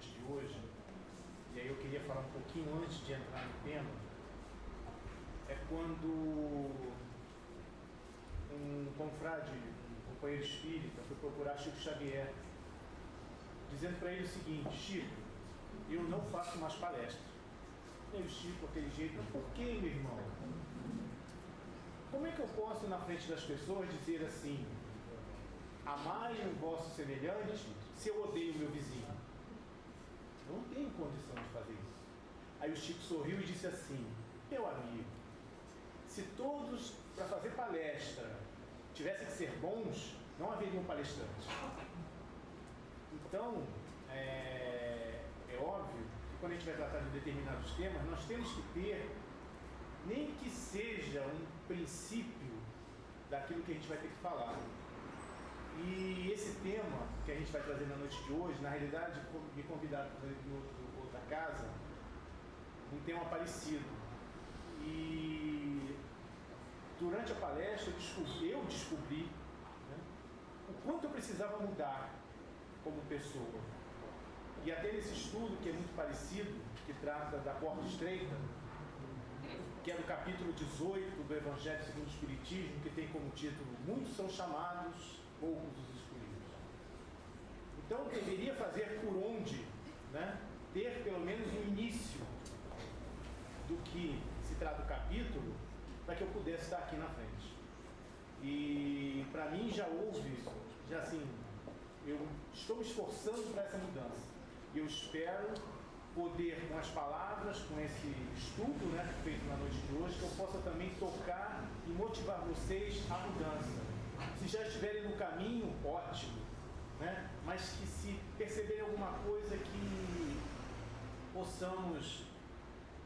de hoje, e aí eu queria falar um pouquinho antes de entrar no tema, é quando um confrade, um companheiro espírita, foi procurar Chico Xavier, dizendo para ele o seguinte: Chico, eu não faço mais palestras. E aí o Chico, aquele jeito: mas por que, meu irmão? Como é que eu posso, na frente das pessoas, dizer assim: amai o vosso semelhante, se eu odeio o meu vizinho? Eu não tenho condição de fazer isso. Aí o Chico sorriu e disse assim: meu amigo, se todos, para fazer palestra, tivessem que ser bons, não haveria um palestrante. Então, é óbvio que quando a gente vai tratar de determinados temas, nós temos que ter, nem que seja um princípio daquilo que a gente vai ter que falar. E esse tema que a gente vai trazer na noite de hoje, na realidade, me convidaram para fazer em outra casa, um tema parecido. E durante a palestra eu descobri, né, o quanto eu precisava mudar como pessoa. E até nesse estudo, que é muito parecido, que trata da porta estreita, que é do capítulo 18 do Evangelho segundo o Espiritismo, que tem como título: muitos são chamados, poucos os escolhidos. Então eu deveria fazer por onde, né, ter pelo menos um início do que se trata o capítulo, para que eu pudesse estar aqui na frente. E para mim já houve, assim, eu estou me esforçando para essa mudança. E eu espero poder, com as palavras, com esse estudo, né, feito na noite de hoje, que eu possa também tocar e motivar vocês à mudança. Se já estiverem no caminho, ótimo, né? Mas que se perceberem alguma coisa, que possamos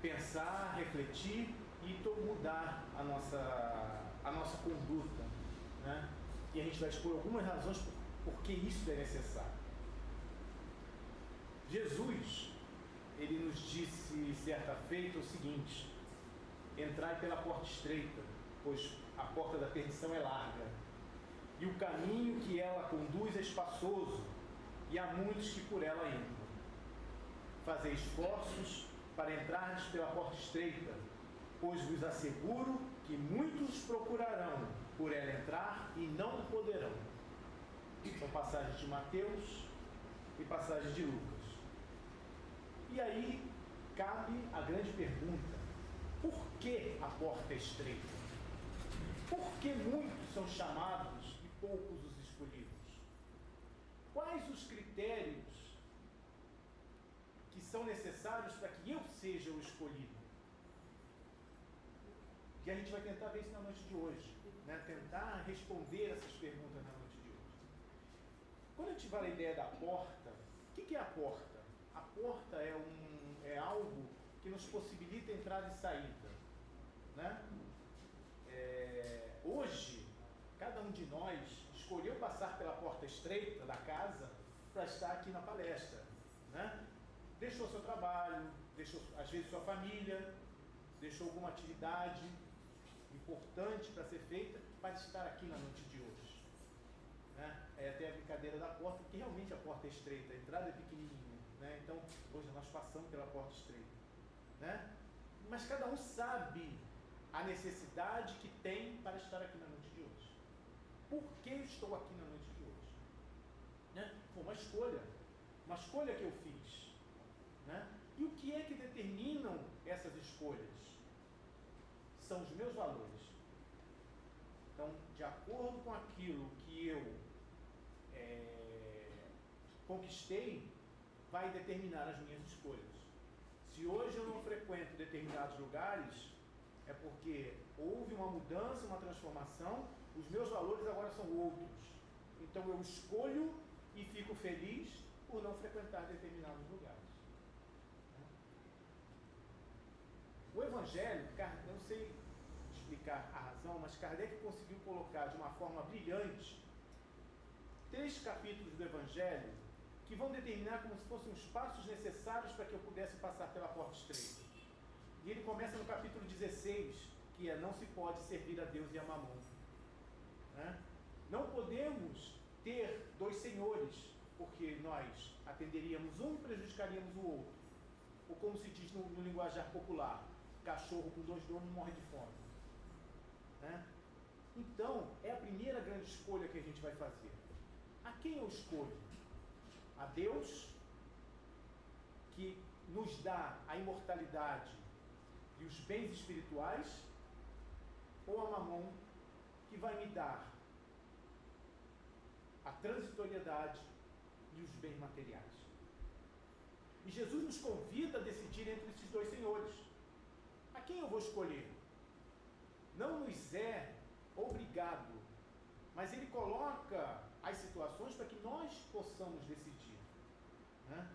pensar, refletir e mudar a nossa conduta, né? E a gente vai expor algumas razões por que isso é necessário. Jesus, ele nos disse certa feita o seguinte: entrai pela porta estreita, pois a porta da perdição é larga, e o caminho que ela conduz é espaçoso, e há muitos que por ela entram. Fazei esforços para entrardes pela porta estreita, pois vos asseguro que muitos procurarão por ela entrar e não poderão. São passagens de Mateus e passagens de Lucas. E aí cabe a grande pergunta: por que a porta é estreita? Por que muitos são chamados e poucos os escolhidos? Quais os critérios que são necessários para que eu seja o escolhido? E a gente vai tentar ver isso na noite de hoje, né? Tentar responder essas perguntas na noite de hoje. Quando a gente vai à ideia da porta, o que é a porta? A porta é algo que nos possibilita entrada e saída, né? Hoje, cada um de nós escolheu passar pela porta estreita da casa para estar aqui na palestra, né? Deixou seu trabalho, deixou às vezes sua família, deixou alguma atividade importante para ser feita para estar aqui na noite de hoje, né? É até a brincadeira da porta, porque realmente a porta é estreita, a entrada é pequenininha, né? Então hoje nós passamos pela porta estreita, né? Mas cada um sabe a necessidade que tem para estar aqui na noite de hoje. Por que eu estou aqui na noite de hoje? Né? Foi uma escolha que eu fiz, né? E o que é que determinam essas escolhas? São os meus valores. Então, de acordo com aquilo que eu conquistei, vai determinar as minhas escolhas. Se hoje eu não frequento determinados lugares, é porque houve uma mudança, uma transformação, os meus valores agora são outros. Então eu escolho e fico feliz por não frequentar determinados lugares. O Evangelho, eu não sei explicar a razão, mas Kardec conseguiu colocar de uma forma brilhante 3 capítulos do Evangelho que vão determinar como se fossem os passos necessários para que eu pudesse passar pela porta estreita. E ele começa no capítulo 16, que é: não se pode servir a Deus e a Mamon, né? Não podemos ter 2 senhores, porque nós atenderíamos um e prejudicaríamos o outro. Ou como se diz no linguajar popular, cachorro com 2 donos morre de fome. Né? Então, é a primeira grande escolha que a gente vai fazer. A quem eu escolho? A Deus, que nos dá a imortalidade e os bens espirituais, ou a Mamon, que vai me dar a transitoriedade e os bens materiais. E Jesus nos convida a decidir entre esses dois senhores. A quem eu vou escolher? Não nos é obrigado, mas ele coloca as situações para que nós possamos decidir. Né?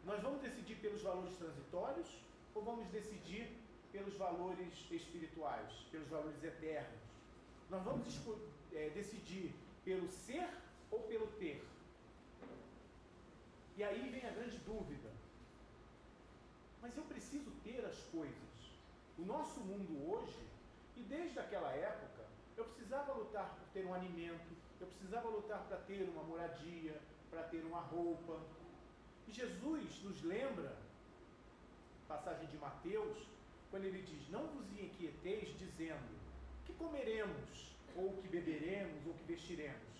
Nós vamos decidir pelos valores transitórios ou vamos decidir pelos valores espirituais, pelos valores eternos? Nós vamos decidir pelo ser ou pelo ter? E aí vem a grande dúvida. Mas eu preciso ter as coisas. O nosso mundo hoje, e desde aquela época, eu precisava lutar por ter um alimento, eu precisava lutar para ter uma moradia, para ter uma roupa. E Jesus nos lembra, passagem de Mateus, quando ele diz: não vos inquieteis dizendo, que comeremos, ou que beberemos, ou que vestiremos,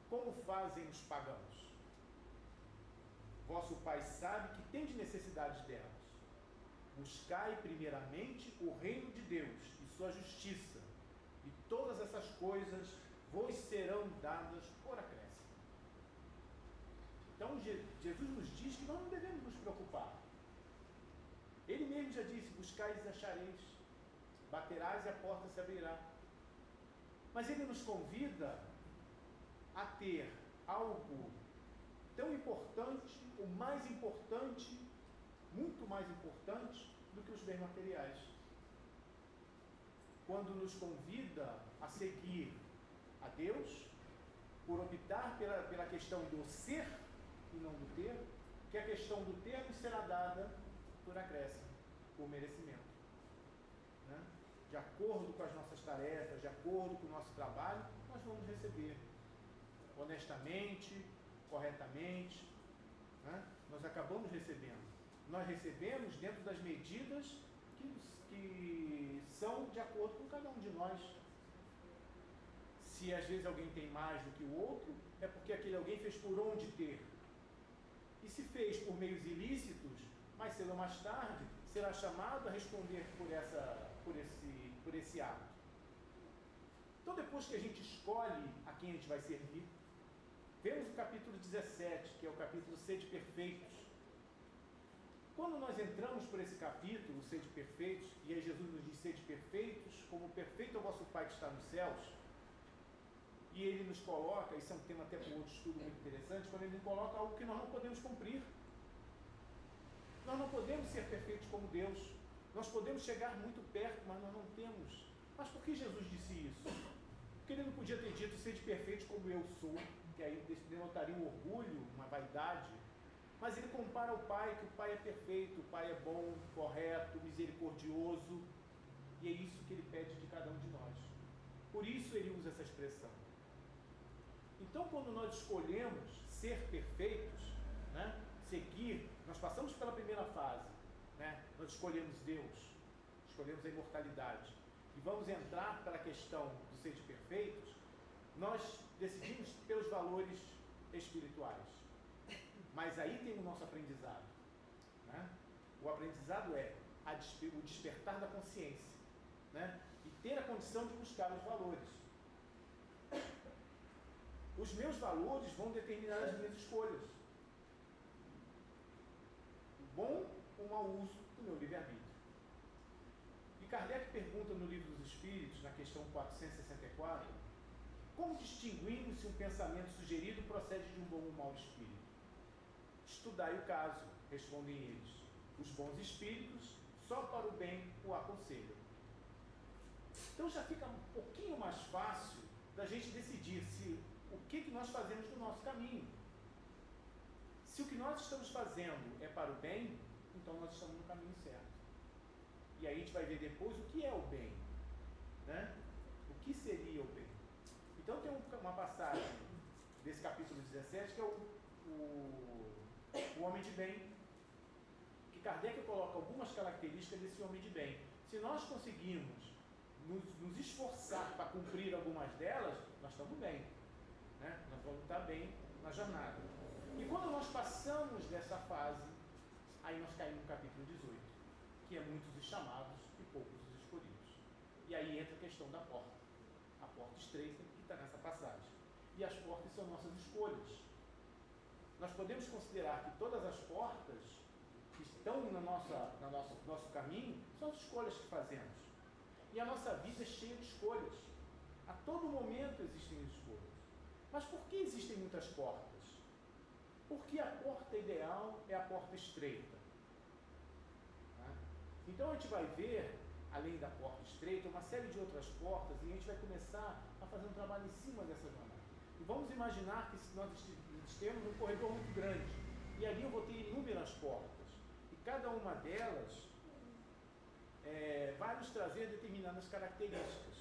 como fazem os pagãos. Vosso Pai sabe que tendes necessidade delas. Buscai primeiramente o reino de Deus e sua justiça, e todas essas coisas vos serão dadas por acréscimo. Então Jesus nos diz que nós não devemos nos preocupar. Ele mesmo já disse: buscais e achareis, baterás e a porta se abrirá. Mas ele nos convida a ter algo tão importante, o mais importante, muito mais importante do que os bens materiais. Quando nos convida a seguir a Deus, por optar pela questão do ser e não do ter, que a questão do ter nos será dada por acréscimo, por merecimento. Né? De acordo com as nossas tarefas, de acordo com o nosso trabalho, nós vamos receber honestamente, corretamente. Né? Nós acabamos recebendo. Nós recebemos dentro das medidas que são de acordo com cada um de nós. Se às vezes alguém tem mais do que o outro, é porque aquele alguém fez por onde ter. E se fez por meios ilícitos, mais cedo ou mais tarde, será chamado a responder por esse ato. Então, depois que a gente escolhe a quem a gente vai servir, vemos o capítulo 17, que é o capítulo Sede Perfeitos. Quando nós entramos por esse capítulo, Sede Perfeitos, e aí Jesus nos diz: sede perfeitos, como perfeito é o vosso Pai que está nos céus, e ele nos coloca, isso é um tema até para um outro estudo muito interessante, quando ele nos coloca algo que nós não podemos cumprir. Nós não podemos ser perfeitos como Deus. Nós podemos chegar muito perto, mas nós não temos. Mas por que Jesus disse isso? Porque ele não podia ter dito: sede perfeitos como eu sou, que aí denotaria um orgulho, uma vaidade. Mas ele compara ao Pai, que o Pai é perfeito, o Pai é bom, correto, misericordioso, e é isso que ele pede de cada um de nós. Por isso ele usa essa expressão. Então, quando nós escolhemos ser perfeitos, né, seguir, nós passamos pela primeira fase, né, nós escolhemos Deus, escolhemos a imortalidade, e vamos entrar pela questão do ser de perfeitos, nós decidimos pelos valores espirituais. Mas aí tem o nosso aprendizado. Né? O aprendizado é o despertar da consciência, né? E ter a condição de buscar os valores. Os meus valores vão determinar as minhas escolhas. O bom ou mau uso do meu livre-arbítrio. E Kardec pergunta no Livro dos Espíritos, na questão 464, como distinguimos se um pensamento sugerido procede de um bom ou mau espírito? Estudai o caso, respondem eles. Os bons espíritos só para o bem o aconselham. Então já fica um pouquinho mais fácil da gente decidir o que nós fazemos no nosso caminho. Se o que nós estamos fazendo é para o bem, então nós estamos no caminho certo. E aí a gente vai ver depois o que é o bem, né? O que seria o bem. Então tem uma passagem desse capítulo 17 que é o homem de bem, que Kardec coloca algumas características desse homem de bem. Se nós conseguirmos nos esforçar para cumprir algumas delas, nós estamos bem, né? Nós vamos estar bem na jornada. E quando nós passamos dessa fase, aí nós caímos no capítulo 18, que é muitos os chamados e poucos os escolhidos. E aí entra a questão da porta, a porta estreita que está nessa passagem. E as portas são nossas escolhas. Nós podemos considerar que todas as portas que estão no nosso caminho são as escolhas que fazemos. E a nossa vida é cheia de escolhas. A todo momento existem escolhas. Mas por que existem muitas portas? Porque a porta ideal é a porta estreita. Então a gente vai ver, além da porta estreita, uma série de outras portas, e a gente vai começar a fazer um trabalho em cima dessa jornada. E vamos imaginar que nós temos um corredor muito grande, e ali eu vou ter inúmeras portas, e cada uma delas vai nos trazer determinadas características.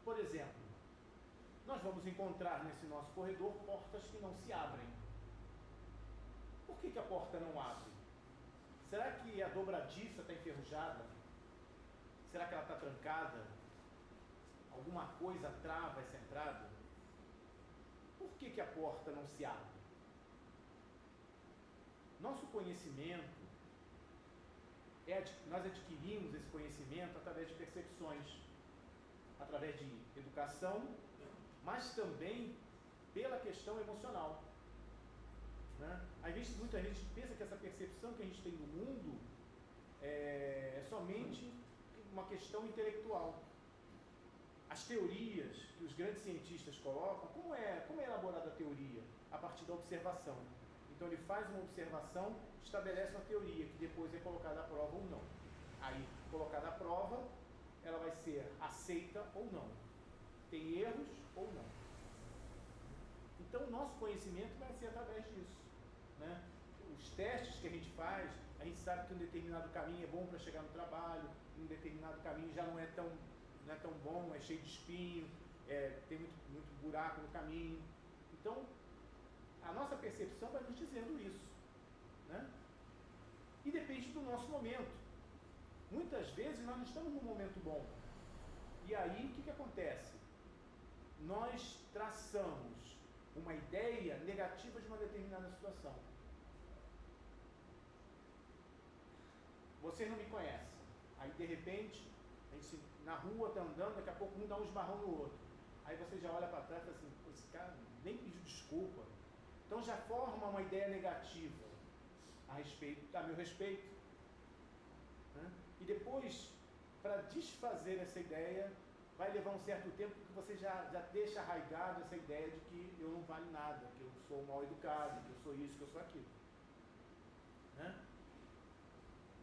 Por exemplo, nós vamos encontrar nesse nosso corredor portas que não se abrem. Por que a porta não abre? Será que a dobradiça está enferrujada? Será que ela está trancada? Alguma coisa trava essa entrada? Por que a porta não se abre? Nosso conhecimento, nós adquirimos esse conhecimento através de percepções, através de educação, mas também pela questão emocional. Muitas vezes a gente pensa que essa percepção que a gente tem do mundo é somente uma questão intelectual. As teorias que os grandes cientistas colocam, como é elaborada a teoria? A partir da observação. Então ele faz uma observação, estabelece uma teoria que depois é colocada à prova ou não. Aí, colocada à prova, ela vai ser aceita ou não. Tem erros ou não. Então o nosso conhecimento vai ser através disso. Os testes que a gente faz, a gente sabe que um determinado caminho é bom para chegar no trabalho, um determinado caminho já não é tão bom, é cheio de espinho, tem muito buraco no caminho. Então, a nossa percepção vai nos dizendo isso. E depende do nosso momento. Muitas vezes nós não estamos num momento bom. E aí, o que acontece? Nós traçamos uma ideia negativa de uma determinada situação. Vocês não me conhecem. Aí, de repente, a gente na rua está andando, daqui a pouco um dá um esbarrão no outro. Aí você já olha para trás e fala assim, esse cara nem pediu desculpa. Então já forma uma ideia negativa a meu respeito. E depois, para desfazer essa ideia, vai levar um certo tempo que você já deixa arraigado essa ideia de que eu não valho nada, que eu sou mal educado, que eu sou isso, que eu sou aquilo.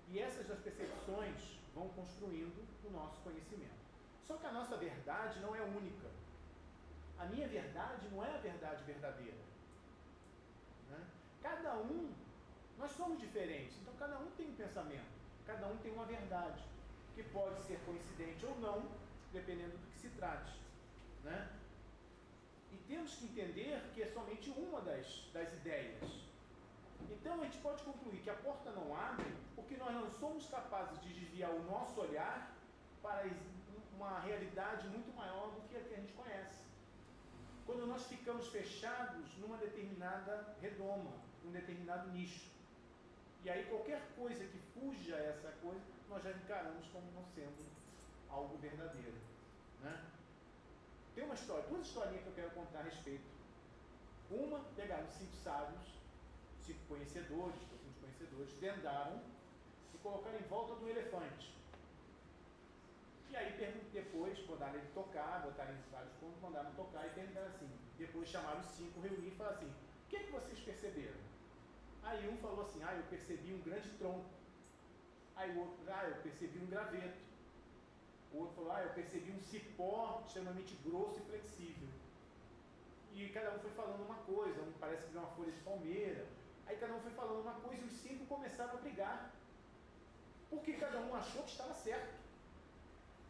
E essas das percepções vão construindo o nosso conhecimento. Só que a nossa verdade não é única. A minha verdade não é a verdade verdadeira. Cada um, nós somos diferentes, então cada um tem um pensamento, cada um tem uma verdade, que pode ser coincidente ou não, dependendo do que se trate. E temos que entender que é somente uma das ideias. Então a gente pode concluir que a porta não abre porque nós não somos capazes de desviar o nosso olhar para uma realidade muito maior do que a que a gente conhece. Quando nós ficamos fechados numa determinada redoma, num determinado nicho. E aí qualquer coisa que fuja a essa coisa, nós já encaramos como não sendo algo verdadeiro. Tem duas historinhas que eu quero contar a respeito. Uma, pegaram 5 sábios, 5 conhecedores, profundos conhecedores, vendaram e colocaram em volta de um elefante. E aí depois mandaram ele tocar, botaram em vários pontos, mandaram tocar e perguntaram assim. Depois chamaram os 5, reuniram e falaram assim, o que vocês perceberam? Aí um falou assim, eu percebi um grande tronco. Aí o outro, eu percebi um graveto. O outro falou, eu percebi um cipó extremamente grosso e flexível. E cada um foi falando uma coisa, um parece que viu uma folha de palmeira. Aí cada um foi falando uma coisa e os 5 começaram a brigar. Porque cada um achou que estava certo.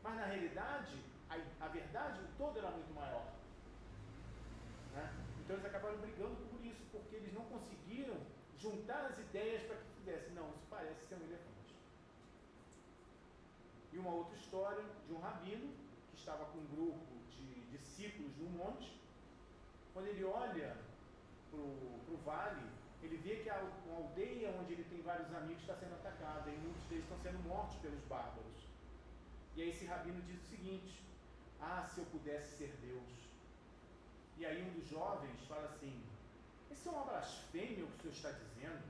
Mas na realidade, a verdade, o todo era muito maior. Então eles acabaram brigando por isso, porque eles não conseguiram juntar as ideias para que fizesse, não, isso parece ser um elefante. E uma outra história de um rabino que estava com um grupo de discípulos no monte. Quando ele olha para o vale, ele vê que uma aldeia onde ele tem vários amigos está sendo atacada e muitos deles estão sendo mortos pelos bárbaros. E aí esse rabino diz o seguinte: ah, se eu pudesse ser Deus. E aí um dos jovens fala assim: isso é uma blasfêmia o que o senhor está dizendo?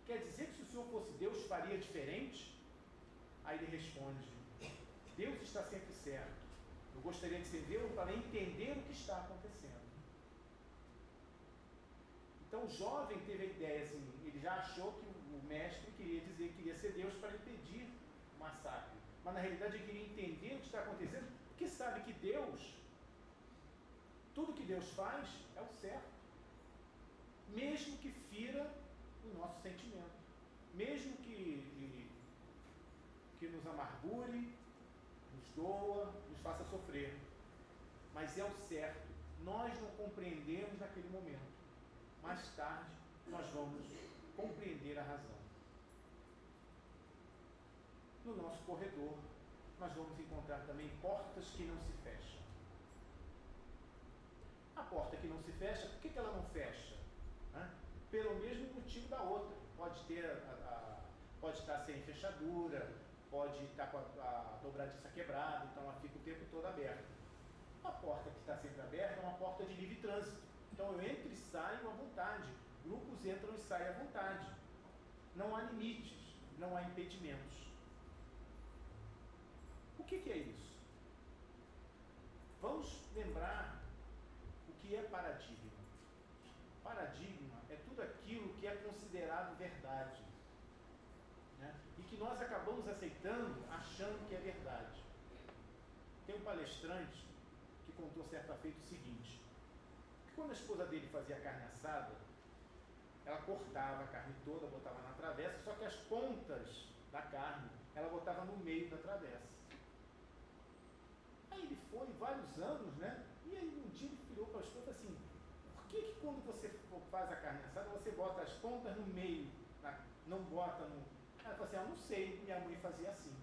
Quer dizer que se o senhor fosse Deus faria diferente? Aí ele responde: Deus está sempre certo. Eu gostaria de ser Deus para entender o que está acontecendo. Então o jovem teve a ideia assim, ele já achou que o mestre queria dizer que queria ser Deus para impedir o massacre. Mas na realidade ele queria entender o que está acontecendo, porque sabe que Deus, tudo que Deus faz é o certo. Mesmo que fira o nosso sentimento. Mesmo que nos amargure, nos doa, nos faça sofrer. Mas é o certo. Nós não compreendemos naquele momento. Mais tarde, nós vamos compreender a razão. No nosso corredor, nós vamos encontrar também portas que não se fecham. A porta que não se fecha, por que ela não fecha? Pelo mesmo motivo da outra. Pode estar sem fechadura, pode estar com a dobradiça quebrada, então ela fica o tempo todo aberta. A porta que está sempre aberta é uma porta de livre trânsito. Então eu entro e saio à vontade. Grupos entram e saem à vontade. Não há limites, não há impedimentos. O que é isso? Vamos lembrar o que é paradigma. Paradigma é tudo aquilo que é considerado verdade, né? E que nós acabamos aceitando achando que é verdade. Tem um palestrante que contou certa feita o seguinte: que quando a esposa dele fazia carne assada, ela cortava a carne toda, botava na travessa, só que as pontas da carne ela botava no meio da travessa. Aí ele foi vários anos, né? E aí um dia ele virou para a esposa assim: por que quando você faz a carne assada você bota as pontas no meio, não bota no... Ela falou assim: não sei, minha mãe fazia assim.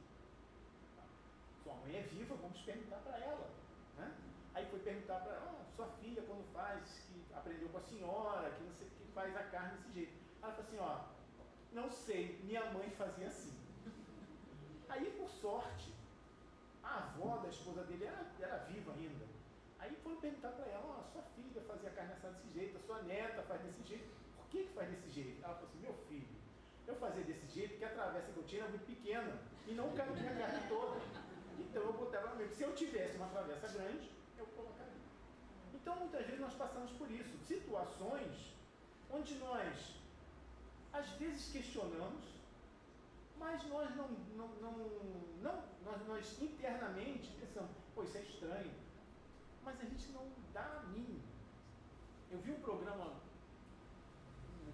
Sua mãe é viva, vamos perguntar para ela, né? Aí foi perguntar para ela: sua filha quando faz, que aprendeu com a senhora, que não sei, que faz a carne desse jeito. Ela falou assim: não sei, minha mãe fazia assim. Aí por sorte, a avó da esposa dele era viva ainda. Aí foram perguntar para ela: sua filha fazia carne assada desse jeito, a sua neta faz desse jeito. Por que faz desse jeito? Ela falou assim: meu filho, eu fazia desse jeito porque a travessa que eu tinha era muito pequena e não cabia a carne toda. Então eu botava no meio. Se eu tivesse uma travessa grande, eu colocaria. Então muitas vezes nós passamos por isso. Situações onde nós às vezes questionamos, mas nós nós internamente pensamos: pô, isso é estranho. Mas a gente não dá a mínima. Eu vi um programa num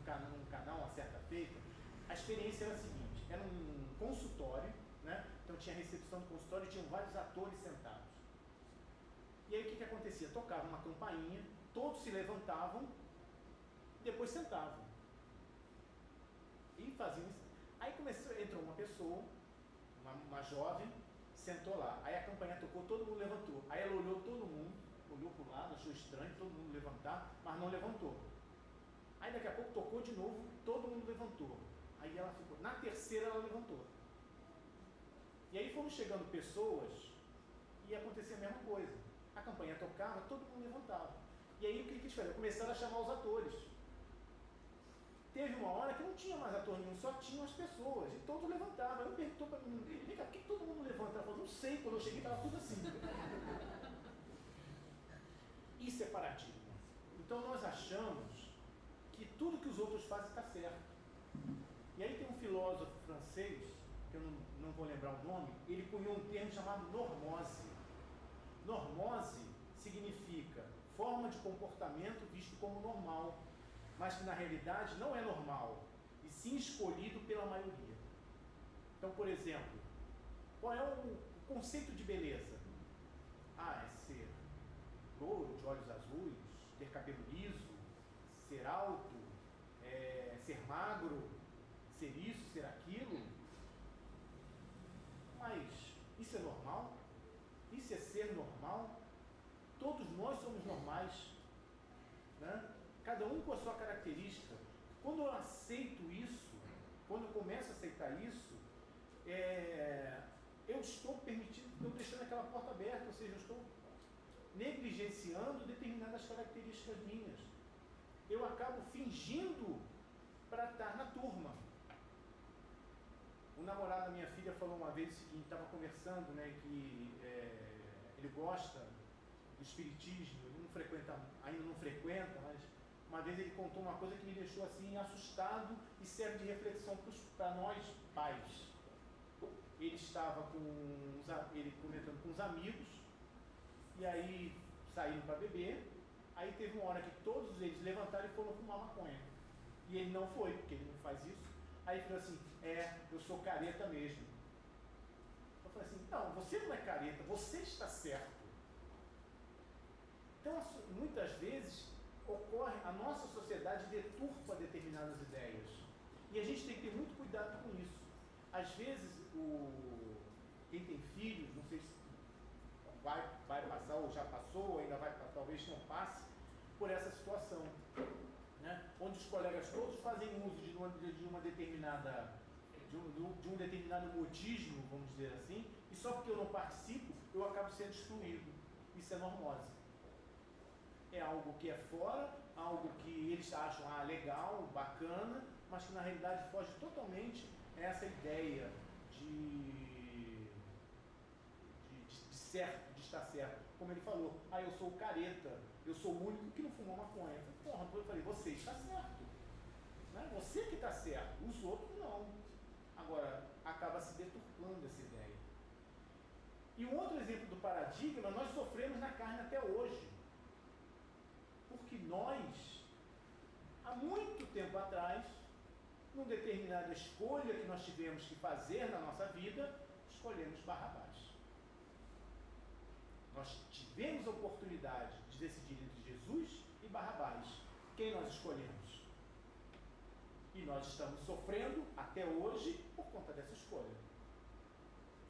canal uma certa feita. A experiência era a seguinte: era um consultório, né? Então tinha recepção do consultório e tinham vários atores sentados. E aí o que acontecia? Tocava uma campainha, todos se levantavam, depois sentavam. E faziam isso. Aí entrou uma pessoa, uma jovem, sentou lá. Aí a campainha tocou, todo mundo levantou. Aí ela olhou todo mundo, olhou para o lado, achou estranho todo mundo levantar, mas não levantou. Aí daqui a pouco tocou de novo, todo mundo levantou. Aí ela ficou, na terceira ela levantou. E aí foram chegando pessoas e acontecia a mesma coisa. A campainha tocava, todo mundo levantava. E aí o que eles fizeram? Começaram a chamar os atores. Teve uma hora que não tinha mais ator nenhum, só tinham as pessoas. E todos levantavam. Aí eu perguntou para mim: vem cá, por que todo mundo levanta? Ela falou: não sei, quando eu cheguei estava tudo assim. Isso é paradigma. Então nós achamos que tudo que os outros fazem está certo. E aí tem um filósofo francês, que eu não vou lembrar o nome, ele cunhou um termo chamado normose. Normose significa forma de comportamento visto como normal, mas que na realidade não é normal, e sim escolhido pela maioria. Então, por exemplo, qual é o conceito de beleza? É ser louro, de olhos azuis, ter cabelo liso, ser alto, ser magro, ser isso, ser aquilo. Mas isso é normal? Isso é ser normal? Todos nós somos normais, né? Cada um com a sua característica. Quando eu aceito isso, quando eu começo a aceitar isso, eu estou permitindo, estou deixando aquela porta aberta, ou seja, eu estou negligenciando determinadas características minhas. Eu acabo fingindo para estar na turma. O namorado da minha filha falou uma vez o seguinte, estava conversando, né, que ele gosta do espiritismo, ele não frequenta, ainda não frequenta, mas uma vez ele contou uma coisa que me deixou assim assustado e serve de reflexão para nós pais. Ele estava ele comentando com os amigos, e aí saíram para beber, aí teve uma hora que todos eles levantaram e foram fumar maconha. E ele não foi, porque ele não faz isso. Aí ele falou assim, eu sou careta mesmo. Eu falei assim, não, você não é careta, você está certo. Então, muitas vezes, a nossa sociedade deturpa determinadas ideias. E a gente tem que ter muito cuidado com isso. Às vezes, quem tem filhos, não sei se vai passar, ou já passou, ou ainda vai, talvez não passe, por essa situação. Né? Onde os colegas todos fazem uso de um determinado modismo, vamos dizer assim, e só porque eu não participo, eu acabo sendo excluído. Isso é normose. É algo que é fora, algo que eles acham legal, bacana, mas que na realidade foge totalmente essa ideia de certo, de estar certo. Como ele falou, eu sou o careta, eu sou o único que não fumou maconha. Eu falei, você está certo. Né? Você que está certo, os outros não. Agora, acaba se deturpando essa ideia. E um outro exemplo do paradigma, nós sofremos na carne até hoje. Porque nós, há muito tempo atrás, numa determinada escolha que nós tivemos que fazer na nossa vida, escolhemos Barrabás. Nós tivemos a oportunidade de decidir entre Jesus e Barrabás. Quem nós escolhemos? E nós estamos sofrendo até hoje por conta dessa escolha.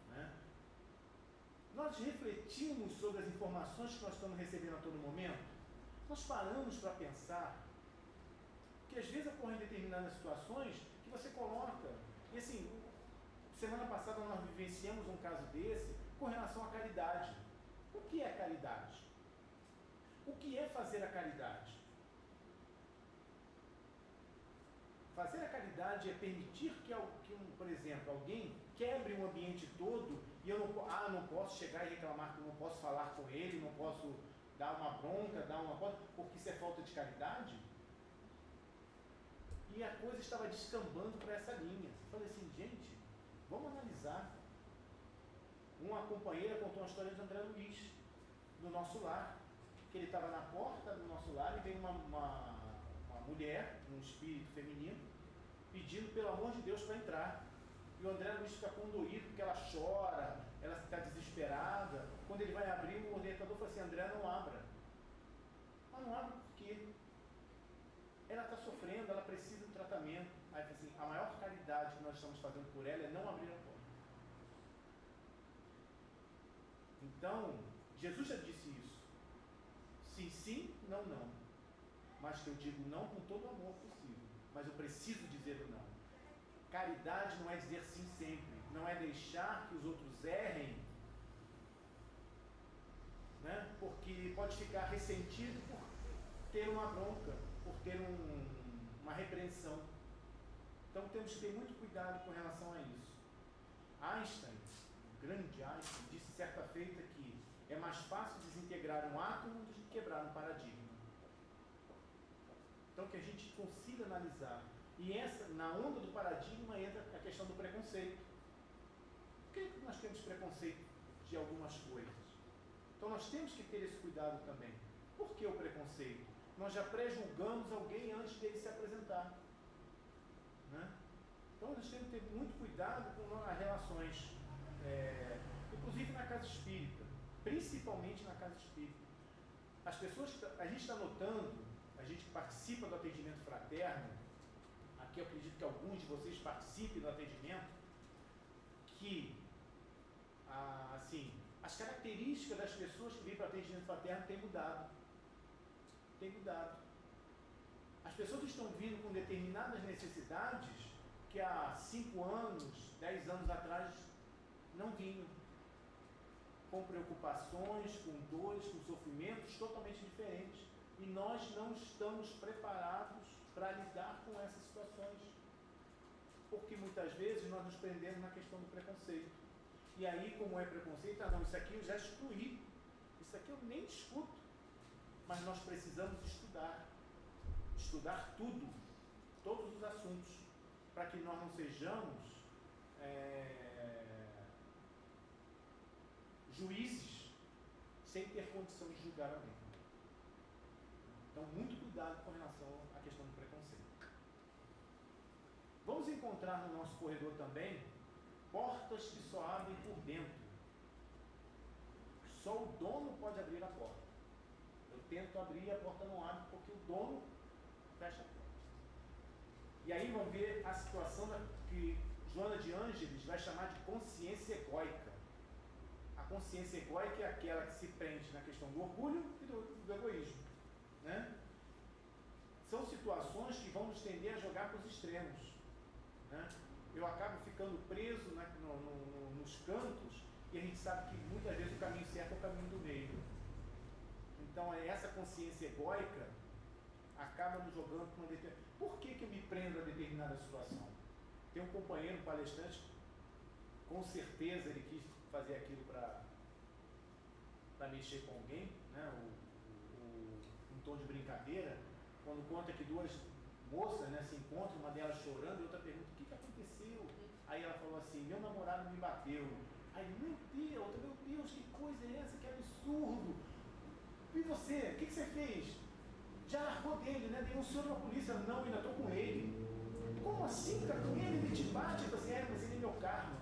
Né? Nós refletimos sobre as informações que nós estamos recebendo a todo momento? Nós paramos para pensar que às vezes ocorrem determinadas situações que você coloca. E assim, semana passada nós vivenciamos um caso desse com relação à caridade. O que é caridade? O que é fazer a caridade? Fazer a caridade é permitir que por exemplo, alguém quebre um ambiente todo e eu não posso chegar e reclamar, que eu não posso falar com ele, não posso dar uma bronca, porque isso é falta de caridade? E a coisa estava descambando para essa linha. Eu falei assim, gente, vamos analisar. Uma companheira contou uma história de André Luiz, no nosso lar, que ele estava na porta do nosso lar e veio uma mulher, um espírito feminino, pedindo pelo amor de Deus para entrar. E o André Luiz fica condoído porque ela chora, ela está desesperada. Quando ele vai abrir, o orientador fala assim, André, não abra. Mas não abre por quê? Ela está sofrendo, ela precisa de tratamento. Aí assim, a maior caridade que nós estamos fazendo por ela é não abrir a porta. Então, Jesus já disse isso. Sim, sim, não, não. Mas que eu digo não com todo o amor possível. Mas eu preciso dizer o não. Caridade não é dizer sim sempre. Não é deixar que os outros errem, né? Porque pode ficar ressentido por ter uma bronca, por ter uma repreensão. Então temos que ter muito cuidado com relação a isso. Einstein, o grande Einstein, disse certa feita que é mais fácil desintegrar um átomo do que quebrar um paradigma. Então que a gente consiga analisar. E na onda do paradigma entra a questão do preconceito. Por que nós temos preconceito de algumas coisas? Então nós temos que ter esse cuidado também. Por que o preconceito? Nós já pré-julgamos alguém antes dele se apresentar. Né? Então nós temos que ter muito cuidado com as relações, inclusive na casa espírita, principalmente na casa espírita. As pessoas que a gente está notando, a gente que participa do atendimento fraterno, que eu acredito que alguns de vocês participem do atendimento, que assim, as características das pessoas que vêm para o atendimento fraterno têm mudado. Tem mudado. As pessoas estão vindo com determinadas necessidades que há 5 anos, 10 anos atrás não vinham. Com preocupações, com dores, com sofrimentos totalmente diferentes. E nós não estamos preparados para lidar com essas situações. Porque muitas vezes nós nos prendemos na questão do preconceito. E aí, como é preconceito, não, isso aqui eu já excluí. Isso aqui eu nem discuto. Mas nós precisamos estudar. Estudar tudo. Todos os assuntos. Para que nós não sejamos juízes sem ter condição de julgar alguém. Então, muito cuidado com relação à questão do preconceito. Vamos encontrar no nosso corredor também portas que só abrem por dentro. Só o dono pode abrir a porta. Eu tento abrir e a porta não abre porque o dono fecha a porta. E aí vamos ver a situação que Joana de Ângeles vai chamar de consciência egóica. A consciência egóica é aquela que se prende na questão do orgulho e do egoísmo. Né? São situações que vão nos tender a jogar para os extremos. Né? Eu acabo ficando preso nos cantos e a gente sabe que muitas vezes o caminho certo é o caminho do meio. Então essa consciência egóica acaba nos jogando para uma determinada... Por que eu me prendo a determinada situação? Tem um companheiro, um palestrante, com certeza ele quis fazer aquilo para mexer com alguém, né? Um tom de brincadeira, quando conta que 2 moças, né, se encontram, uma delas chorando e outra pergunta, o que aconteceu? Aí ela falou assim, meu namorado me bateu. Aí, meu Deus, que coisa é essa? Que absurdo! E você, o que você fez? Já largou dele, né? Denunciou na polícia? Não, ainda estou com ele. Como assim? Está com ele? Ele te bate? Eu falei assim, mas ele é meu karma.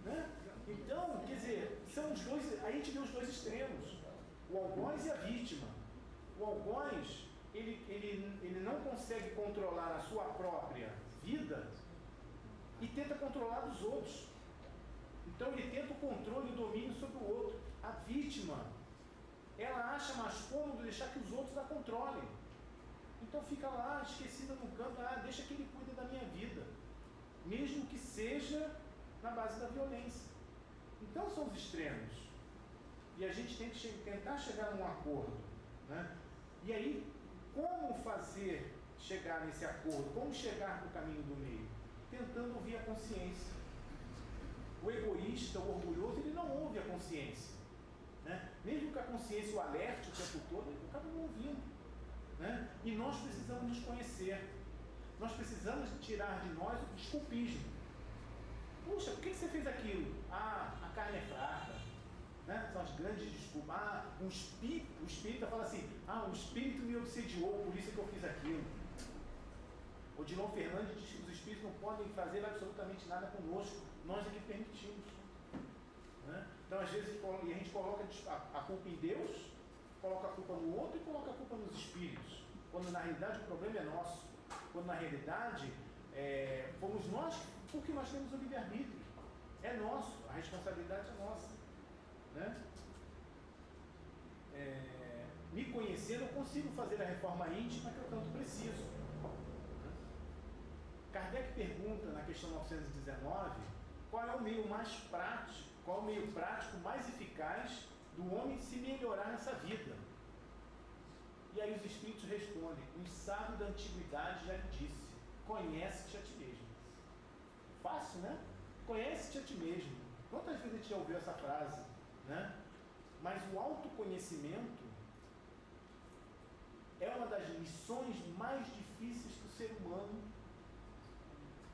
Né? Então, quer dizer, são os dois, a gente vê os dois extremos. O algoz e a vítima. O algoz, ele não consegue controlar a sua própria vida e tenta controlar dos outros. Então ele tenta o controle e o domínio sobre o outro. A vítima, ela acha mais cômodo deixar que os outros a controlem. Então fica lá esquecida no canto, deixa que ele cuide da minha vida. Mesmo que seja na base da violência. Então são os extremos. E a gente tem que tentar chegar num acordo. Né? E aí, como fazer chegar nesse acordo? Como chegar para o caminho do meio? Tentando ouvir a consciência. O egoísta, o orgulhoso, ele não ouve a consciência. Né? Mesmo que a consciência o alerte o tempo todo, ele acaba não ouvindo. Né? E nós precisamos nos conhecer. Nós precisamos tirar de nós o desculpismo. Puxa, por que você fez aquilo? A carne é fraca. Né? São as grandes desculpas. O espírito fala assim, o espírito me obsediou, por isso que eu fiz aquilo. O Dilon Fernandes diz que os espíritos não podem fazer absolutamente nada conosco, nós é que permitimos. Né? Então, às vezes, a gente coloca a culpa em Deus, coloca a culpa no outro e coloca a culpa nos espíritos, quando na realidade o problema é nosso, quando na realidade fomos nós, porque nós temos o livre-arbítrio, é nosso, a responsabilidade é nossa. Né? Me conhecendo, eu consigo fazer a reforma íntima que eu tanto preciso. Kardec pergunta na questão 919 qual é o meio mais prático, qual é o meio prático mais eficaz do homem se melhorar nessa vida. E aí os espíritos respondem, um sábio da antiguidade já lhe disse, conhece-te a ti mesmo. Fácil, né? Conhece-te a ti mesmo. Quantas vezes a gente já ouviu essa frase? Né? Mas o autoconhecimento é uma das missões mais difíceis que o ser humano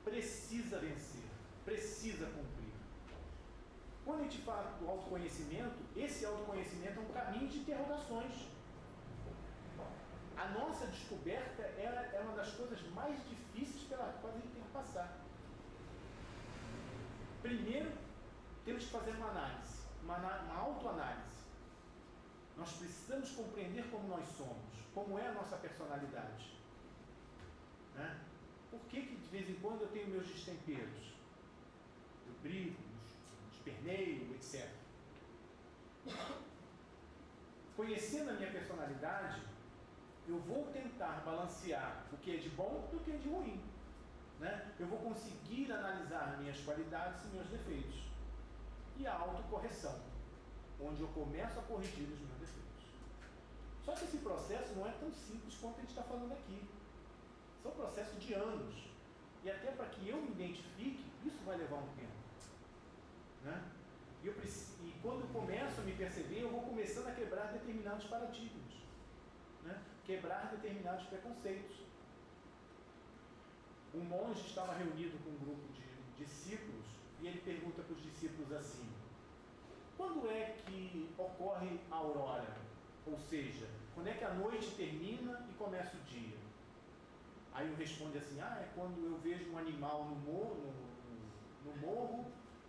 precisa vencer, precisa cumprir. Quando a gente fala do autoconhecimento, esse autoconhecimento é um caminho de interrogações. A nossa descoberta é uma das coisas mais difíceis pelas quais a gente tem que passar. Primeiro, temos que fazer uma análise, uma autoanálise. Nós precisamos compreender como nós somos, como é a nossa personalidade. Né? Por que de vez em quando eu tenho meus destemperos? Eu brigo, esperneio, etc. Conhecendo a minha personalidade, eu vou tentar balancear o que é de bom do que é de ruim. Né? Eu vou conseguir analisar minhas qualidades e meus defeitos. E a autocorreção, onde eu começo a corrigir os meus defeitos. Só que esse processo não é tão simples quanto a gente está falando aqui. São processos de anos. E até para que eu me identifique, isso vai levar um tempo. Né? E quando eu começo a me perceber, eu vou começando a quebrar determinados paradigmas. Né? Quebrar determinados preconceitos. Um monge estava reunido com um grupo de discípulos e ele pergunta para os discípulos assim: quando é que ocorre a aurora? Ou seja, quando é que a noite termina e começa o dia? Aí um responde assim: é quando eu vejo um animal no morro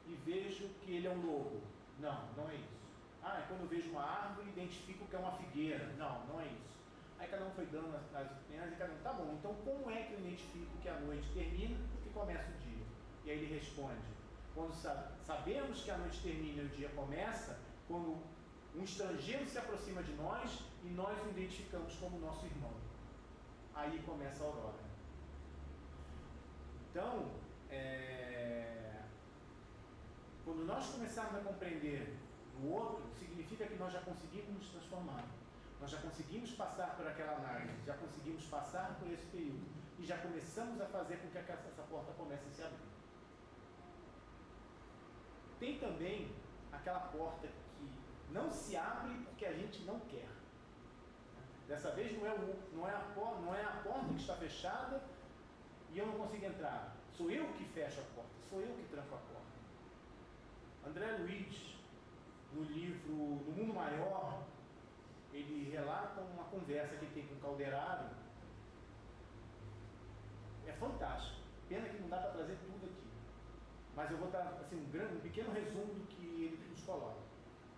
e vejo que ele é um lobo. Não, não é isso. É quando eu vejo uma árvore e identifico que é uma figueira. Não, não é isso. Aí cada um foi dando as opiniões e cada um, tá bom, então como é que eu identifico que a noite termina e começa o dia? E aí ele responde: quando sabemos que a noite termina e o dia começa, quando um estrangeiro se aproxima de nós e nós o identificamos como nosso irmão. Aí começa a aurora. Então, quando nós começarmos a compreender o outro, significa que nós já conseguimos nos transformar. Nós já conseguimos passar por aquela análise, já conseguimos passar por esse período e já começamos a fazer com que essa porta comece a se abrir. Tem também aquela porta que não se abre porque a gente não quer. Dessa vez não é a porta que está fechada e eu não consigo entrar. Sou eu que fecho a porta, sou eu que tranco a porta. André Luiz, no livro No Mundo Maior, ele relata uma conversa que ele tem com o Calderaro. É fantástico. Pena que não dá para trazer tudo aqui. Mas eu vou dar assim, um pequeno resumo do que ele nos coloca.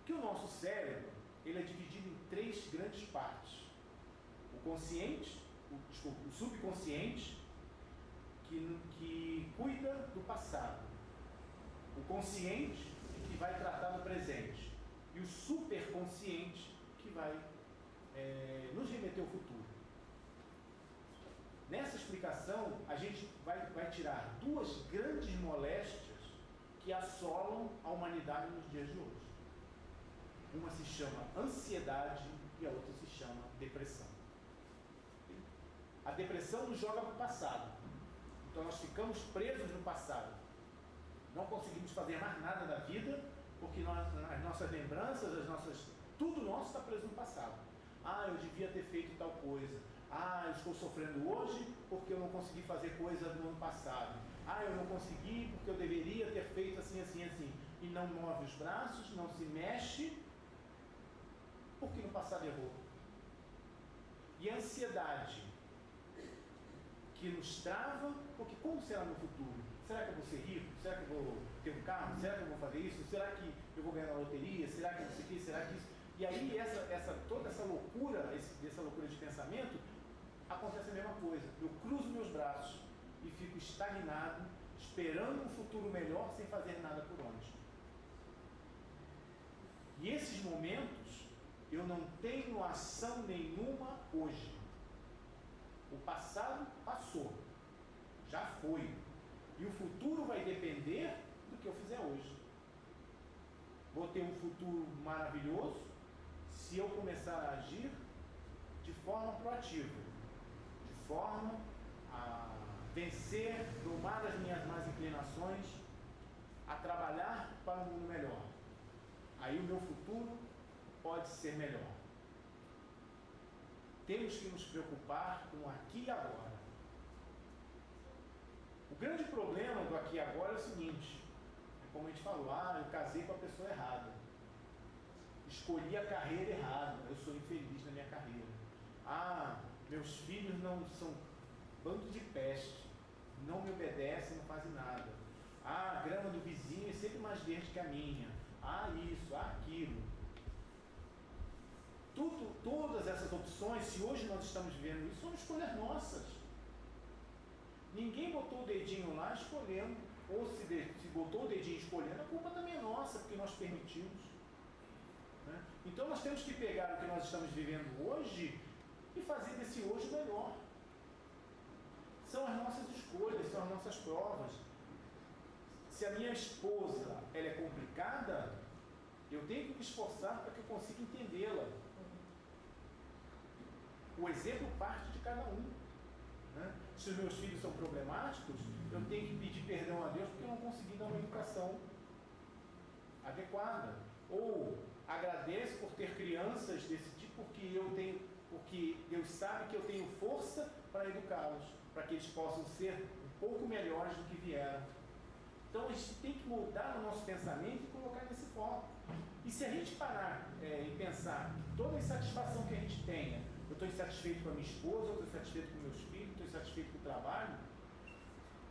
Que o nosso cérebro, ele é dividido em 3 grandes partes. O consciente, o subconsciente, que cuida do passado. O consciente, que vai tratar do presente. E o superconsciente, que vai nos remeter ao futuro. Nessa explicação, a gente vai tirar 2 grandes moléstias que assolam a humanidade nos dias de hoje. Uma se chama ansiedade e a outra se chama depressão. A depressão nos joga para o passado. Então nós ficamos presos no passado. Não conseguimos fazer mais nada da vida porque as nossas lembranças, tudo nosso está preso no passado. Eu devia ter feito tal coisa. Eu estou sofrendo hoje porque eu não consegui fazer coisa no ano passado. Eu não consegui porque eu deveria ter feito assim, assim, assim. E não move os braços, não se mexe, porque no passado errou. E a ansiedade, que nos trava, porque como será no futuro? Será que eu vou ser rico? Será que eu vou ter um carro? Será que eu vou fazer isso? Será que eu vou ganhar na loteria? Será que isso aqui? Será que isso? E aí toda essa loucura, essa loucura de pensamento, acontece a mesma coisa. Eu cruzo meus braços e fico estagnado, esperando um futuro melhor, sem fazer nada por onde. E esses momentos, eu não tenho ação nenhuma hoje. O passado passou, já foi. E o futuro vai depender do que eu fizer hoje. Vou ter um futuro maravilhoso se eu começar a agir de forma proativa, de forma a vencer, domar as minhas más inclinações, a trabalhar para um mundo melhor. Aí o meu futuro pode ser melhor. Temos que nos preocupar com o aqui e agora. O grande problema do aqui e agora é o seguinte: como a gente falou, eu casei com a pessoa errada, escolhi a carreira errada, eu sou infeliz na minha carreira. Meus filhos não são bando de peste, não me obedecem, não fazem nada. A grama do vizinho é sempre mais verde que a minha. Isso, aquilo. Todas essas opções, se hoje nós estamos vivendo isso, são escolhas nossas. Ninguém botou o dedinho lá escolhendo, ou se botou o dedinho escolhendo, a culpa também é nossa, porque nós permitimos. Né? Então nós temos que pegar o que nós estamos vivendo hoje e fazer desse hoje melhor. São as nossas escolhas, são as nossas provas. Se a minha esposa ela é complicada, eu tenho que me esforçar para que eu consiga entendê-la. O exemplo parte de cada um. Né? Se os meus filhos são problemáticos, eu tenho que pedir perdão a Deus porque eu não consegui dar uma educação adequada. Ou agradeço por ter crianças desse tipo, porque Deus sabe que eu tenho força para educá-los, para que eles possam ser um pouco melhores do que vieram. Então a gente tem que mudar o nosso pensamento e colocar nesse foco. E se a gente parar e pensar que toda a insatisfação que a gente tenha, eu estou insatisfeito com a minha esposa, eu estou insatisfeito com meus filhos, estou insatisfeito com o trabalho,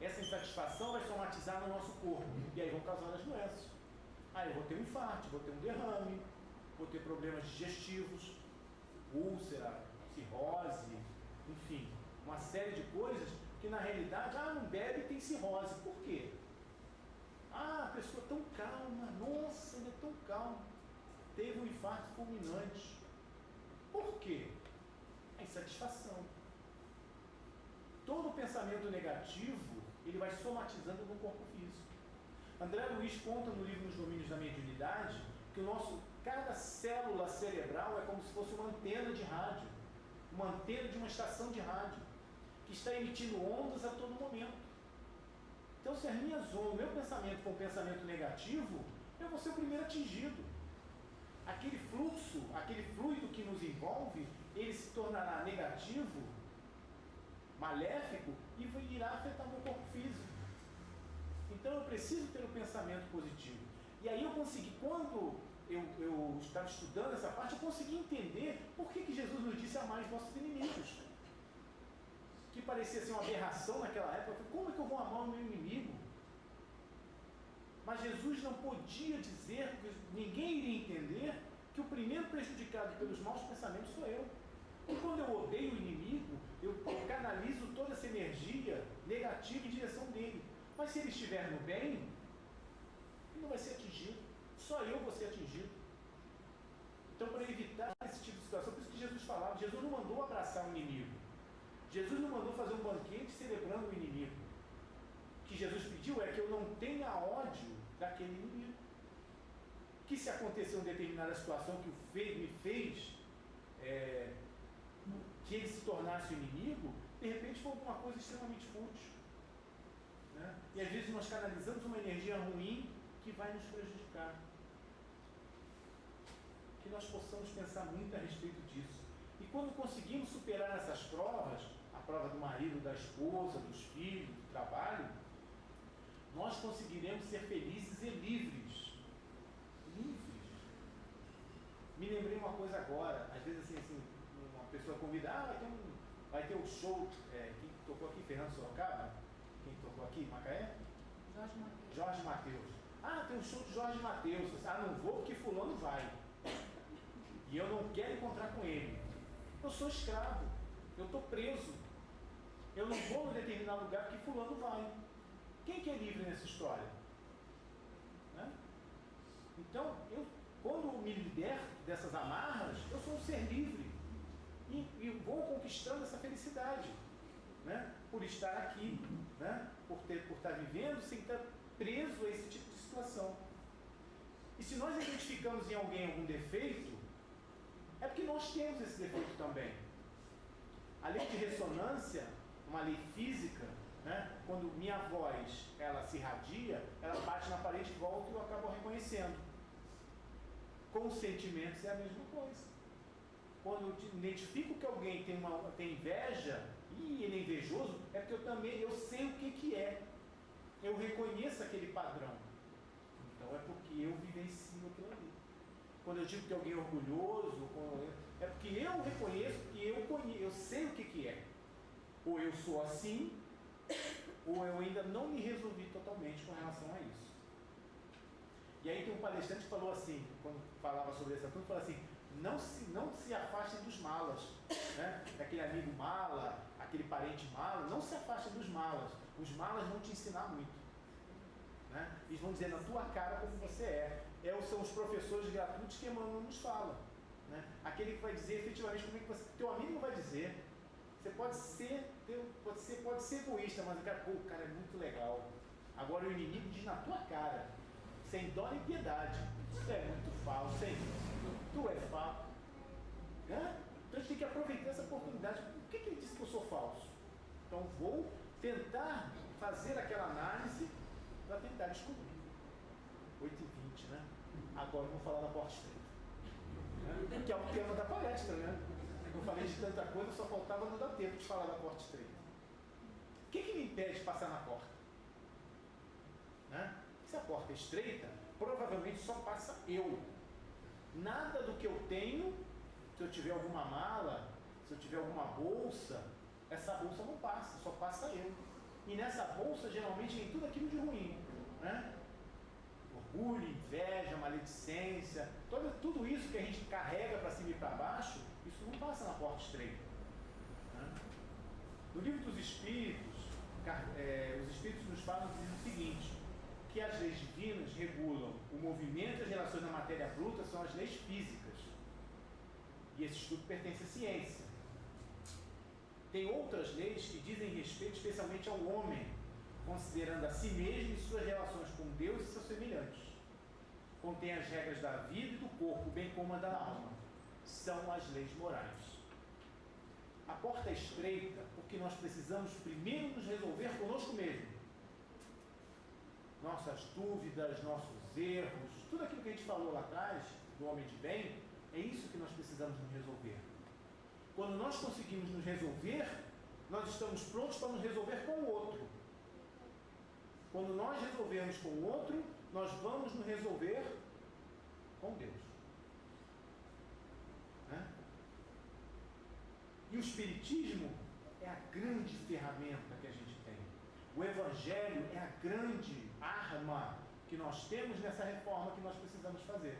essa insatisfação vai somatizar no nosso corpo e aí vão causar as doenças. Aí eu vou ter um infarto, vou ter um derrame, vou ter problemas digestivos, úlcera, cirrose, enfim, uma série de coisas que na realidade, não bebe e tem cirrose. Por quê? A pessoa tão calma, nossa, ele é tão calmo, teve um infarto fulminante. Por quê? A insatisfação. Todo pensamento negativo, ele vai somatizando no corpo físico. André Luiz conta no livro Nos Domínios da Mediunidade que cada célula cerebral é como se fosse uma antena de rádio, uma antena de uma estação de rádio, que está emitindo ondas a todo momento. Então, se as minhas ondas, o meu pensamento for um pensamento negativo, eu vou ser o primeiro atingido. Aquele fluxo, aquele fluido que nos envolve, ele se tornará negativo, maléfico, e irá afetar o meu corpo físico. Então eu preciso ter um pensamento positivo. E aí eu consegui, quando eu estava estudando essa parte, eu consegui entender por que Jesus nos disse amar os vossos inimigos. Que parecia ser uma aberração naquela época. Como é que eu vou amar o meu inimigo? Mas Jesus não podia dizer, ninguém iria entender, que o primeiro prejudicado pelos maus pensamentos sou eu. E quando eu odeio o inimigo, eu canalizo toda essa energia negativa em direção dele. Mas se ele estiver no bem, ele não vai ser atingido. Só eu vou ser atingido. Então, para evitar esse tipo de situação, por isso que Jesus falava, Jesus não mandou abraçar o inimigo. Jesus não mandou fazer um banquete celebrando o inimigo. O que Jesus pediu é que eu não tenha ódio daquele inimigo. Que se acontecer uma determinada situação que me fez que ele se tornasse o inimigo, de repente foi alguma coisa extremamente fútil. Né? E às vezes nós canalizamos uma energia ruim que vai nos prejudicar. Que nós possamos pensar muito a respeito disso. E quando conseguimos superar essas provas, a prova do marido, da esposa, dos filhos, do trabalho, nós conseguiremos ser felizes e livres. Livres. Me lembrei uma coisa agora, às vezes assim uma pessoa convida, vai ter um show, quem tocou aqui, Fernando Sorocaba? Quem tocou aqui, Macaé? Jorge Mateus. Tem um show de Jorge Mateus. Não vou porque fulano vai. E eu não quero encontrar com ele. Eu sou escravo, eu estou preso. Eu não vou em determinado lugar porque fulano vai. Quem que é livre nessa história? Né? Então, quando eu me liberto dessas amarras, eu sou um ser livre. E vou conquistando essa felicidade. Né? Por estar aqui, né? por estar vivendo sem estar preso a esse tipo de situação. E se nós identificamos em alguém algum defeito, é porque nós temos esse defeito também. A lei de ressonância, uma lei física, né? Quando minha voz ela se irradia, ela bate na parede e volta e eu acabo reconhecendo. Com os sentimentos é a mesma coisa. Quando eu identifico que alguém tem inveja, e ele é invejoso, é porque eu sei o que é. Eu reconheço aquele padrão. Então é porque eu vivencio aquilo ali. Quando eu digo que alguém é orgulhoso, é porque eu reconheço que eu sei o que é. Ou eu sou assim, ou eu ainda não me resolvi totalmente com relação a isso. E aí tem um palestrante que falou assim, quando falava sobre esse assunto, falou assim, não se afastem dos malas, né? Daquele amigo mala, aquele parente mala, não se afaste dos malas. Os malas vão te ensinar muito. Né? Eles vão dizer na tua cara como você é. São os professores gratuitos que Emmanuel nos fala. Né? Aquele que vai dizer efetivamente como é que você... Teu amigo não vai dizer. Você pode ser egoísta, mas o cara é muito legal. Agora o inimigo diz na tua cara, sem dó nem piedade. Isso é muito falso, hein? Tu é falso. Né? Então a gente tem que aproveitar essa oportunidade. Por que ele disse que eu sou falso? Então vou tentar fazer aquela análise para tentar descobrir. 8h20, né? Agora eu vou falar da porta estreita. Né? Que é o tema da palestra, né? Eu falei de tanta coisa, só faltava não dar tempo de falar da porta estreita. O que me impede de passar na porta? Né? Se a porta é estreita, provavelmente só passa eu. Nada do que eu tenho, se eu tiver alguma mala, se eu tiver alguma bolsa, essa bolsa não passa, só passa eu. E nessa bolsa geralmente vem tudo aquilo de ruim. Né? Orgulho, inveja, maledicência, tudo isso que a gente carrega para cima e para baixo, isso não passa na porta estreita. Né? No livro dos Espíritos, os Espíritos nos falam o seguinte, que as leis divinas regulam o movimento e as relações na matéria bruta, são as leis físicas. E esse estudo pertence à ciência. Tem outras leis que dizem respeito especialmente ao homem, considerando a si mesmo e suas relações com Deus e seus semelhantes. Contém as regras da vida e do corpo, bem como a da alma. São as leis morais. A porta é estreita porque nós precisamos primeiro nos resolver conosco mesmo. Nossas dúvidas, nossos erros, tudo aquilo que a gente falou lá atrás, do homem de bem, é isso que nós precisamos nos resolver. Quando nós conseguimos nos resolver, nós estamos prontos para nos resolver com o outro. Quando nós resolvermos com o outro, nós vamos nos resolver com Deus. Né? E o Espiritismo é a grande ferramenta que a gente tem. O Evangelho é a grande arma que nós temos nessa reforma que nós precisamos fazer.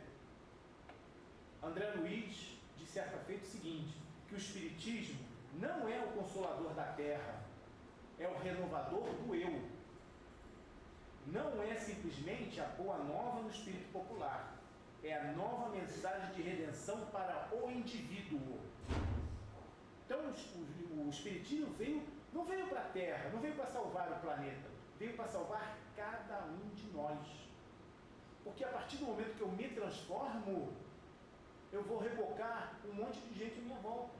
André Luiz, de certa feita, o seguinte, que o Espiritismo não é o consolador da terra, é o renovador do eu. Não é simplesmente a boa nova no espírito popular, é a nova mensagem de redenção para o indivíduo. Então o Espiritismo não veio para a Terra, não veio para salvar o planeta, veio para salvar cada um de nós. Porque a partir do momento que eu me transformo, eu vou rebocar um monte de gente à minha volta.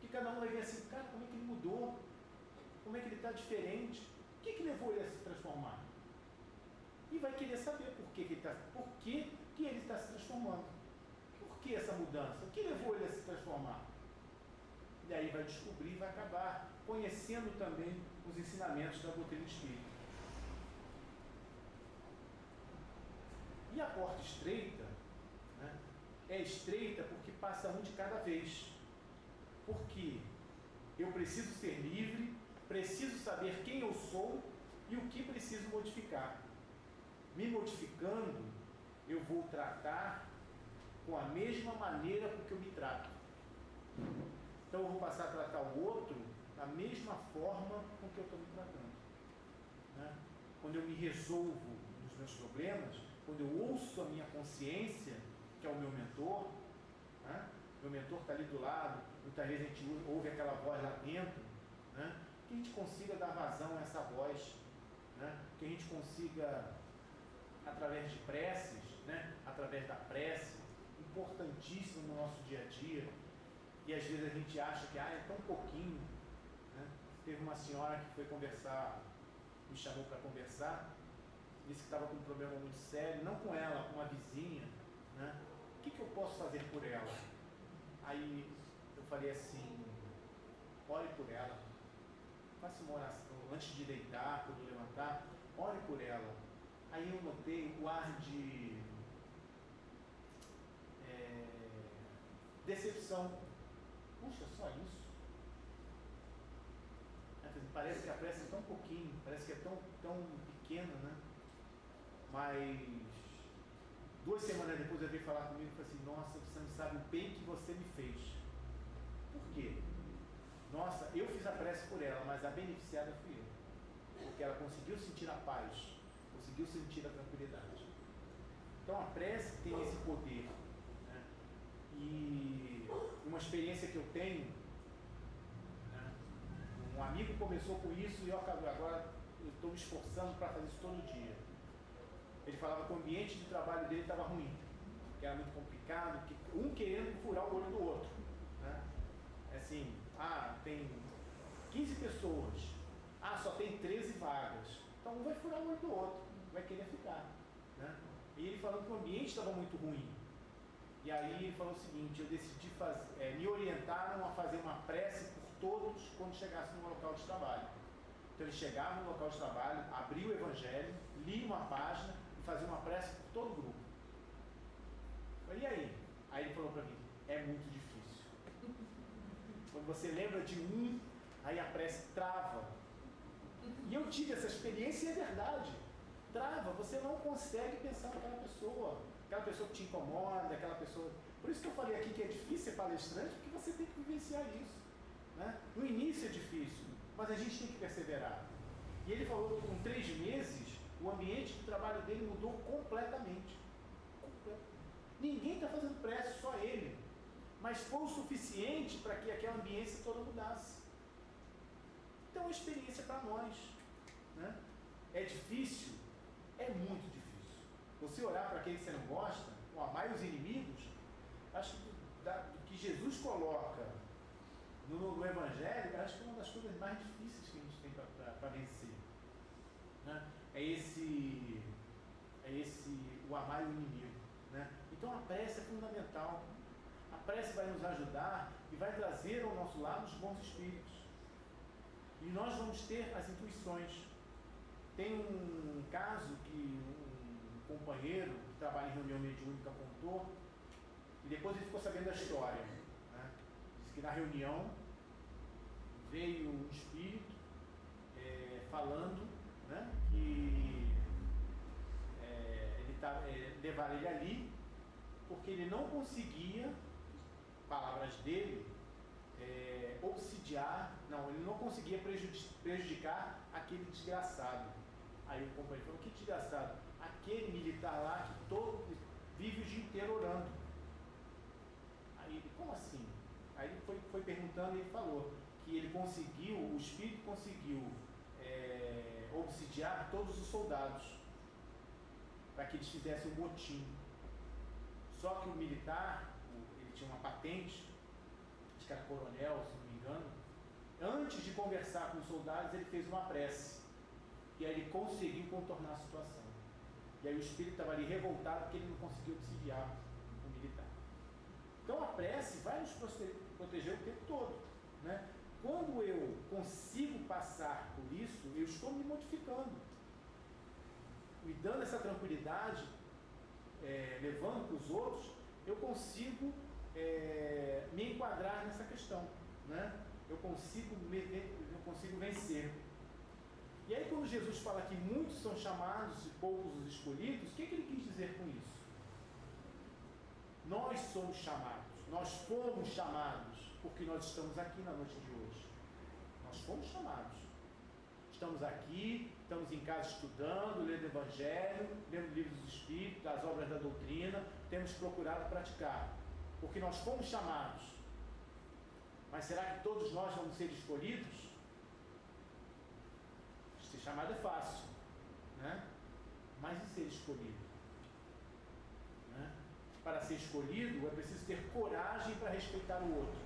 Que cada um vai ver assim, cara, como é que ele mudou? Como é que ele está diferente? O que levou ele a se transformar? E vai querer saber por que ele está se transformando. Por que essa mudança? O que levou ele a se transformar? E aí vai descobrir e vai acabar conhecendo também os ensinamentos da doutrina espírita. E a porta estreita, né, é estreita porque passa um de cada vez. Porque eu preciso ser livre, preciso saber quem eu sou e o que preciso modificar. Me modificando, eu vou tratar com a mesma maneira com que eu me trato. Então eu vou passar a tratar o outro da mesma forma com que eu estou me tratando. Né? Quando eu me resolvo dos meus problemas, quando eu ouço a minha consciência, que é o meu mentor, né? Meu mentor está ali do lado, muitas vezes a gente ouve aquela voz lá dentro, né? Que a gente consiga dar vazão a essa voz, né? Que a gente consiga, através de preces, né? Através da prece, importantíssimo no nosso dia a dia, e às vezes a gente acha que é tão pouquinho, né? Teve uma senhora que foi conversar, me chamou para conversar, disse que estava com um problema muito sério, não com ela, com uma vizinha, né? O que eu posso fazer por ela? Aí eu falei assim, ore por ela, faça uma oração, antes de deitar, quando levantar, ore por ela. Aí eu notei o ar de decepção. Puxa, só isso? Parece que a prece é tão pouquinho, parece que é tão pequena, né? Mas 2 semanas depois ele veio falar comigo e falou assim, nossa, você não sabe o bem que você me fez. Por quê? nossa, eu fiz a prece por ela, mas a beneficiada fui eu. Porque ela conseguiu sentir a paz, conseguiu sentir a tranquilidade. Então a prece tem esse poder, né? E uma experiência que eu tenho, né? Um amigo começou com isso e agora eu estou me esforçando para fazer isso todo dia. Ele falava que o ambiente de trabalho dele estava ruim, que era muito complicado, que um querendo furar o olho do outro, né? Assim, tem 15 pessoas, só tem 13 vagas, então um vai furar o olho do outro, vai querer ficar, né? E ele falando que o ambiente estava muito ruim. E aí ele falou o seguinte: eu decidi me orientaram a fazer uma prece por todos quando chegasse no local de trabalho. Então ele chegava no local de trabalho, abria o Evangelho, lia uma página e fazia uma prece por todo o grupo. Eu falei, e aí? Aí ele falou para mim: é muito difícil. Quando você lembra de um, aí a prece trava. E eu tive essa experiência e é verdade. Trava, você não consegue pensar naquela pessoa que te incomoda, aquela pessoa. Por isso que eu falei aqui que é difícil ser palestrante, porque você tem que vivenciar isso, né? No início é difícil, mas a gente tem que perseverar. E ele falou que com 3 meses, o ambiente de trabalho dele mudou completamente. Ninguém está fazendo prece, só ele. Mas foi o suficiente para que aquela ambiência toda mudasse. Então é uma experiência para nós, né? É difícil? É muito difícil. Você olhar para aquele que você não gosta, ou amar os inimigos, acho que do que Jesus coloca no Evangelho, acho que é uma das coisas mais difíceis que a gente tem para vencer, né? É esse o amar o inimigo, né? Então a prece é fundamental. A prece vai nos ajudar e vai trazer ao nosso lado os bons espíritos. E nós vamos ter as intuições. Tem um caso que um companheiro que trabalha em reunião mediúnica contou, e depois ele ficou sabendo da história, né? Diz que na reunião veio um espírito falando, né, que levaram ele ali porque ele não conseguia, palavras dele, ele não conseguia prejudicar aquele desgraçado. Aí o companheiro falou: que desgraçado? Aquele militar lá que vive o dia inteiro orando. Aí ele: como assim? Aí ele foi perguntando e ele falou que o espírito conseguiu obsidiar todos os soldados para que eles fizessem um motim. Só que o militar, ele tinha uma patente, acho que era coronel, se não me engano. Antes de conversar com os soldados, ele fez uma prece. E aí ele conseguiu contornar a situação. E aí o espírito estava ali revoltado porque ele não conseguiu obsidiar o militar. Então a prece vai nos proteger o tempo todo, né? Quando eu consigo passar por isso, eu estou me modificando, me dando essa tranquilidade, levando para os outros, eu consigo me enquadrar nessa questão, né? Eu consigo vencer. E aí quando Jesus fala que muitos são chamados e poucos os escolhidos, o que ele quis dizer com isso? Nós somos chamados, nós fomos chamados, porque nós estamos aqui na noite de hoje. Nós fomos chamados. Estamos aqui, estamos em casa estudando, lendo o Evangelho, lendo livros dos Espíritos, as obras da doutrina, temos procurado praticar, porque nós fomos chamados. Mas será que todos nós vamos ser escolhidos? Ser chamado é fácil, né? Mas e ser escolhido? Né? Para ser escolhido é preciso ter coragem para respeitar o outro,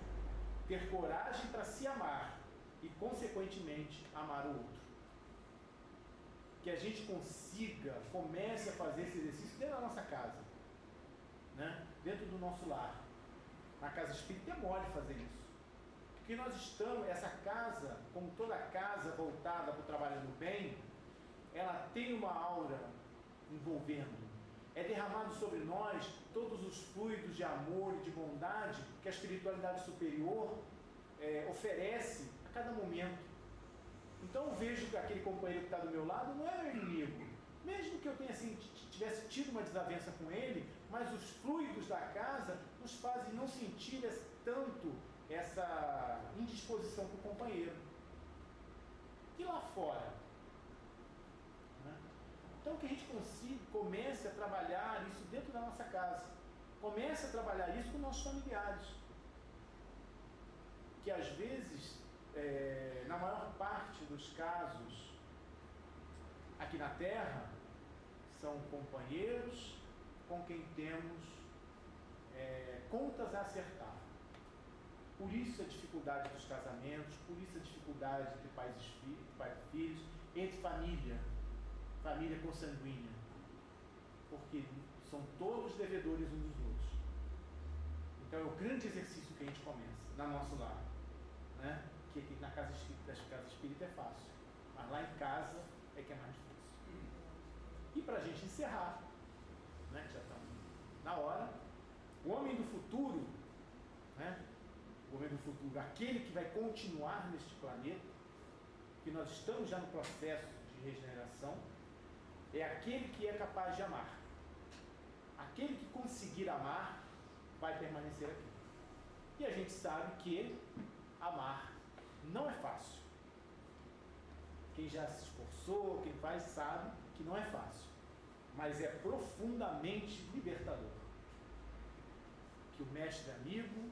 ter coragem para se amar e, consequentemente, amar o outro. Que a gente comece a fazer esse exercício dentro da nossa casa, né? Dentro do nosso lar. Na casa espírita é mole fazer isso. Porque nós estamos, essa casa, como toda casa voltada para o trabalho do bem, ela tem uma aura envolvendo. É derramado sobre nós todos os fluidos de amor e de bondade que a espiritualidade superior oferece a cada momento. Então eu vejo que aquele companheiro que está do meu lado não é meu inimigo. Mesmo que eu tivesse tido uma desavença com ele, mas os fluidos da casa nos fazem não sentir tanto essa indisposição com o companheiro. E lá fora? Né? Então que a gente comece a trabalhar isso dentro da nossa casa. Comece a trabalhar isso com nossos familiares. Que às vezes, na maior parte dos casos, aqui na Terra, são companheiros com quem temos contas a acertar. Por isso a dificuldade dos casamentos, por isso a dificuldade entre pais e filhos, entre família consanguínea. Porque são todos devedores uns dos outros. Então é o grande exercício que a gente começa, no nosso lar. Né? Que na casa espírita é fácil, mas lá em casa é que é mais difícil. E para a gente encerrar, né, que já estamos na hora, o homem do futuro, né, o homem do futuro, aquele que vai continuar neste planeta, que nós estamos já no processo de regeneração, é aquele que é capaz de amar. Aquele que conseguir amar vai permanecer aqui. E a gente sabe que amar não é fácil. Quem já se esforçou, quem faz, sabe que não é fácil. Mas é profundamente libertador. Que o mestre amigo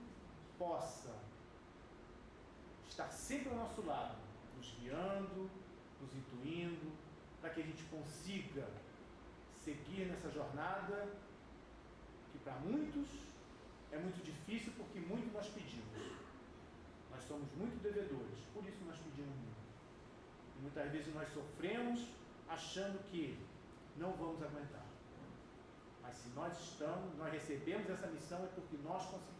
possa estar sempre ao nosso lado, nos guiando, nos intuindo, para que a gente consiga seguir nessa jornada que para muitos é muito difícil, porque muito nós pedimos. Nós somos muito devedores, por isso nós pedimos muito. E muitas vezes nós sofremos achando que não vamos aguentar. Mas se nós recebemos essa missão, é porque nós conseguimos.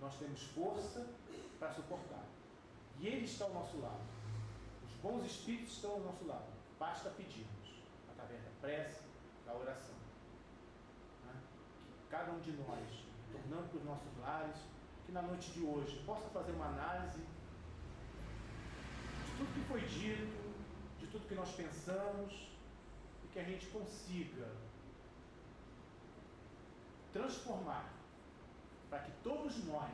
Nós temos força para suportar. E Ele está ao nosso lado. Os bons espíritos estão ao nosso lado. Basta pedirmos, através da prece, da oração. Né? Que cada um de nós, tornando para os nossos lares, que na noite de hoje possa fazer uma análise de tudo que foi dito, de tudo que nós pensamos, e que a gente consiga transformar, para que todos nós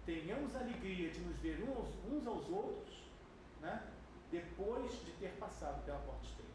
tenhamos a alegria de nos ver uns aos outros, né, depois de ter passado pela porta estreita.